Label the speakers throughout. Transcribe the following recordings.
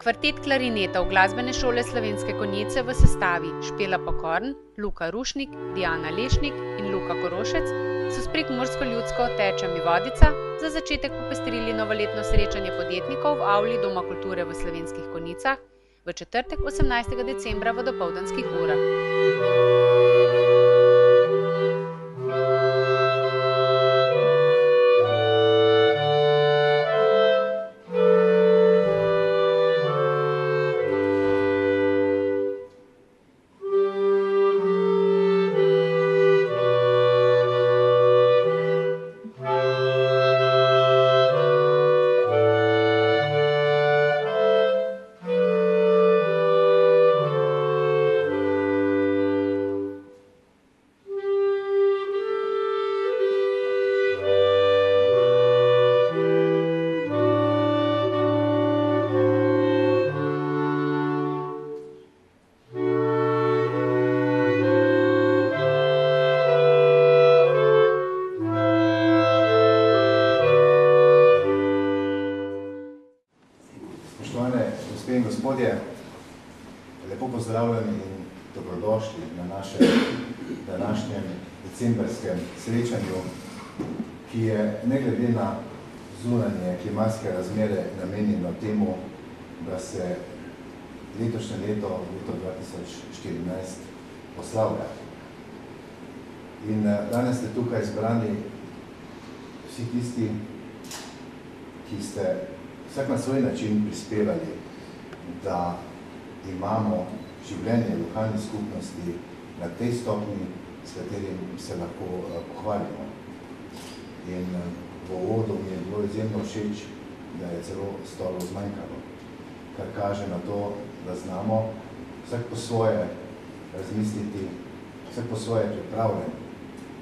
Speaker 1: Kvartet klarinetov Glasbene šole Slovenske Konjice v sestavi Špela Pokorn, Luka Rušnik, Diana Lešnik in Luka Korošec so s prekmursko ljudsko Tečami Vodica za začetek popestrili novoletno srečanje podjetnikov v avli Doma kulture v Slovenskih Konjicah v četrtek 18. decembra v dopoldanskih urah.
Speaker 2: Gospe in gospodje, lepo pozdravljeni in dobrodošli na našem današnjem decembrskem srečanju, ki je ne glede na zunanje klimatske razmere namenjeno temu, da se letošnje leto 2014 poslavlja. In danes ste tukaj zbrani vsi tisti, ki ste vsak na svoj način prispevali, da imamo življenje lokalne skupnosti na tej stopni, s katerim se lahko pohvalimo. In v uvodu mi je bilo izjemno všeč, da je celo stolov zmanjkalo, kar kaže na to, da znamo vsak po svoje razmisliti, vsak po svoje pripravljen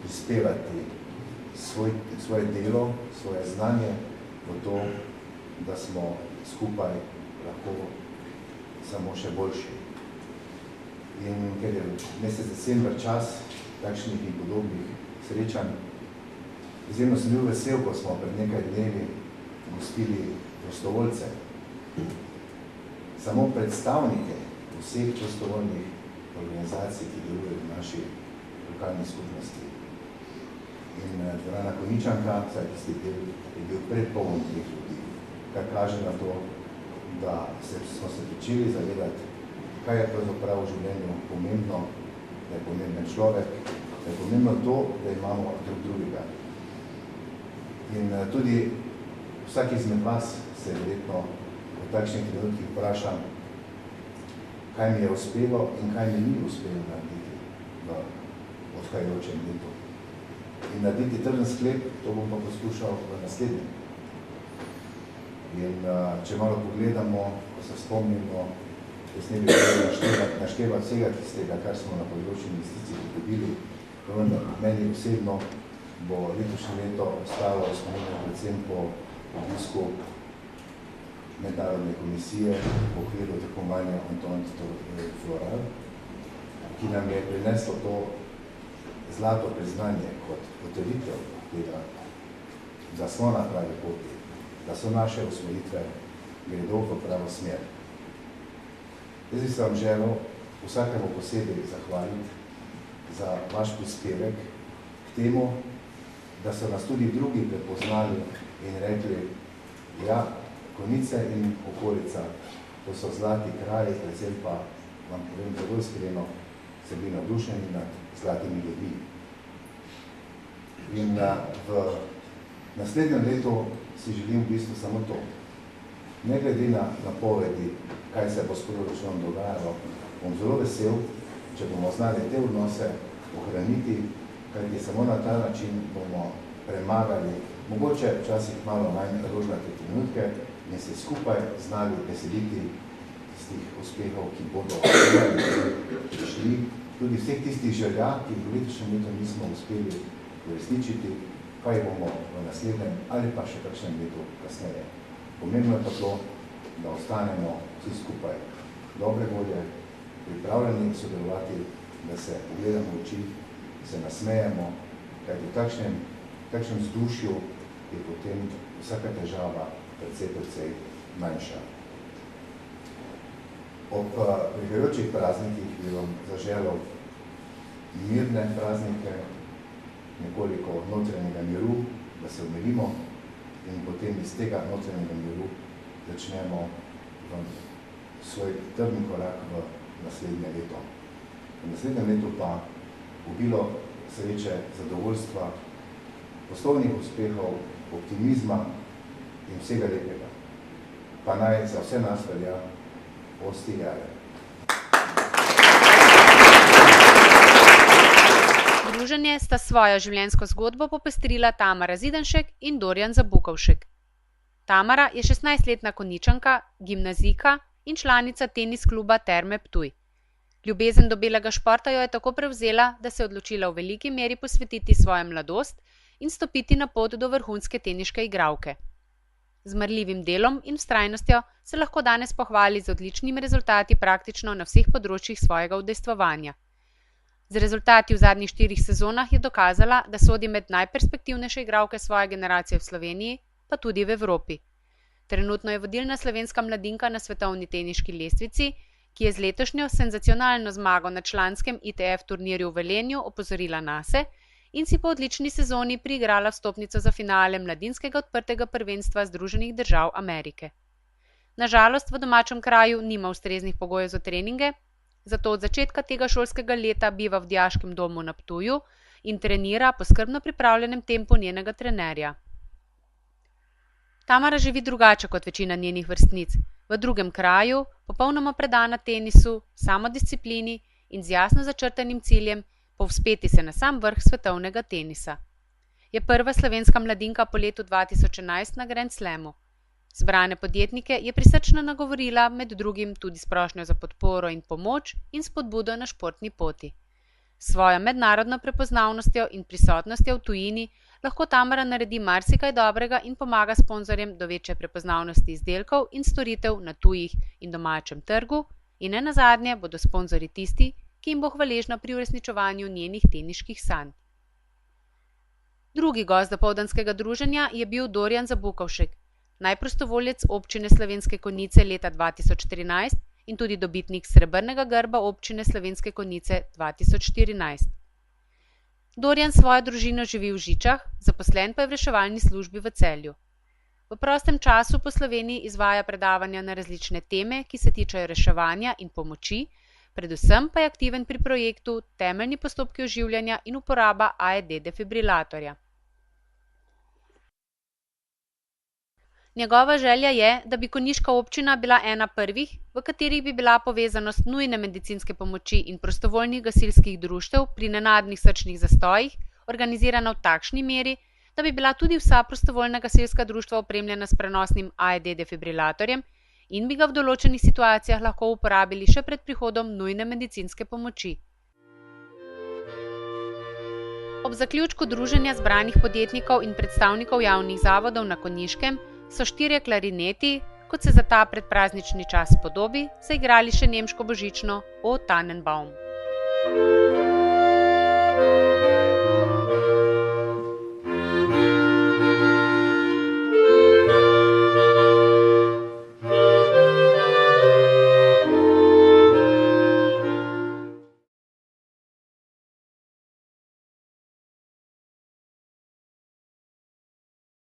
Speaker 2: prispevati svoje delo, svoje znanje v to, da smo skupaj lahko samo še boljši. In ker je mesec december čas takšnih in podobnih srečanj, izjemno sem bil vesel, ko smo pred nekaj dnevi gostili prostovoljce. Samo predstavnike vseh prostovoljnih organizacij, ki delujejo v naši lokalni skupnosti. In dvorana Konjičanka, vsaj tisti del, je bil prepoln teh ljudi, kar kaže na to, da smo se pričeli zavedati, kaj je pravzaprav v življenju pomembno, da je pomemben človek, da je pomembno to, da imamo drug drugega. In tudi vsak izmed vas se verjetno v takšnih trenutkih vpraša, kaj mi je uspelo in kaj mi ni uspelo narediti v odhajajočem letu. In narediti trden sklep, to bom pa poskušal v naslednjem. In če malo pogledamo, ko se spomnimo, jaz ne bi naštevati vsega tistega, kar smo na področju investicij dobili, vendar meni osebno bo letošnje leto ostalo spominjeno predvsem po obisku mednarodne komisije v okviru tekmovanja Entente Floral, ki nam je prineslo to zlato priznanje kot potrditev tega, da smo na pravi poti, da so naše usmojitve gredo v pravo smer. Jaz bi se vam želel vsakemu posebej zahvaliti za vaš prispevek k temu, da so nas tudi drugi prepoznali in rekli, ja, Konjice in okolica, to so zlati kraji, predvsem pa, vam povem zelo iskreno, se bili navdušeni nad zlatimi ljudmi. In v naslednjem letu si želim v bistvu samo to. Ne glede na napovedi, kaj se bo s proračunom dogajalo, bom zelo vesel, če bomo znali te odnose ohraniti, kajti samo na ta način bomo premagali, mogoče včasih malo manj rožnate trenutke in se skupaj znali veseliti tistih uspehov, ki bodo prišli, tudi vseh tistih želja, ki v letošnjem letu nismo uspeli uresničiti, kaj bomo v naslednjem ali pa še kakšnem letu kasneje. Pomembno je pa to, da ostanemo vsi skupaj dobre volje, pripravljeni sodelovati, da se pogledamo v oči, se nasmejemo, kajti v takšnem vzdušju je potem vsaka težava precej manjša. Ob prihajajočih praznikih bi vam zaželel mirne praznike, nekoliko notranjega miru, da se umirimo in potem iz tega notranjega miru začnemo svoj trdni korak v naslednje leto. V naslednjem letu pa obilo sreče, zadovoljstva, poslovnih uspehov, optimizma in vsega lepega. Pa naj za vse nas velja Osti Jare.
Speaker 1: Druženje sta svojo življenjsko zgodbo popestrila Tamara Zidanšek in Dorjan Zabukovšek. Tamara je 16-letna Konjičanka, gimnazijka in članica tenis kluba Terme Ptuj. Ljubezen do belega športa jo je tako prevzela, da se je odločila v veliki meri posvetiti svojo mladost in stopiti na pot do vrhunske teniške igralke. Z marljivim delom in vztrajnostjo se lahko danes pohvali z odličnimi rezultati praktično na vseh področjih svojega udejstvovanja. Z rezultati v zadnjih 4 sezonah je dokazala, da sodi med najperspektivnejše igralke svoje generacije v Sloveniji, pa tudi v Evropi. Trenutno je vodilna slovenska mladinka na svetovni teniški lestvici, ki je z letošnjo senzacionalno zmago na članskem ITF turnirju v Velenju opozorila nase in si po odlični sezoni priigrala vstopnico za finale mladinskega odprtega prvenstva Združenih držav Amerike. Na žalost v domačem kraju nima ustreznih pogojev za treninge, zato od začetka tega šolskega leta biva v dijaškem domu na Ptuju in trenira po skrbno pripravljenem tempu njenega trenerja. Tamara živi drugače kot večina njenih vrstnic, v drugem kraju, popolnoma predana tenisu, samodisciplini in z jasno začrtanim ciljem povzpeti se na sam vrh svetovnega tenisa. Je prva slovenska mladinka po letu 2011 na Grand Slamu. Zbrane podjetnike je prisrčno nagovorila med drugim tudi s prošnjo za podporo in pomoč in spodbudo na športni poti. S svojo mednarodno prepoznavnostjo in prisotnostjo v tujini lahko Tamara naredi marsikaj dobrega in pomaga sponzorjem do večje prepoznavnosti izdelkov in storitev na tujih in domačem trgu in nenazadnje bodo sponzorji tisti, ki jim bo hvaležna pri uresničevanju njenih teniških sanj. Drugi gost dopoldanskega druženja je bil Dorjan Zabukovšek, najprostovoljec občine Slovenske Konjice leta 2013 in tudi dobitnik srebrnega grba občine Slovenske Konjice 2014. Dorjan svojo družino živi v Žičah, zaposlen pa je v reševalni službi v Celju. V prostem času po Sloveniji izvaja predavanja na različne teme, ki se tičejo reševanja in pomoči, predvsem pa je aktiven pri projektu Temeljni postopki oživljanja in uporaba AED defibrilatorja. Njegova želja je, da bi konjiška občina bila ena prvih, v katerih bi bila povezanost nujne medicinske pomoči in prostovoljnih gasilskih društev pri nenadnih srčnih zastojih organizirana v takšni meri, da bi bila tudi vsa prostovoljna gasilska društva opremljena s prenosnim AED defibrilatorjem in bi ga v določenih situacijah lahko uporabili še pred prihodom nujne medicinske pomoči. Ob zaključku druženja zbranih podjetnikov in predstavnikov javnih zavodov na Konjiškem so 4 klarineti, kot se za ta predpraznični čas spodobi, zaigrali še nemško božično O Tannenbaum.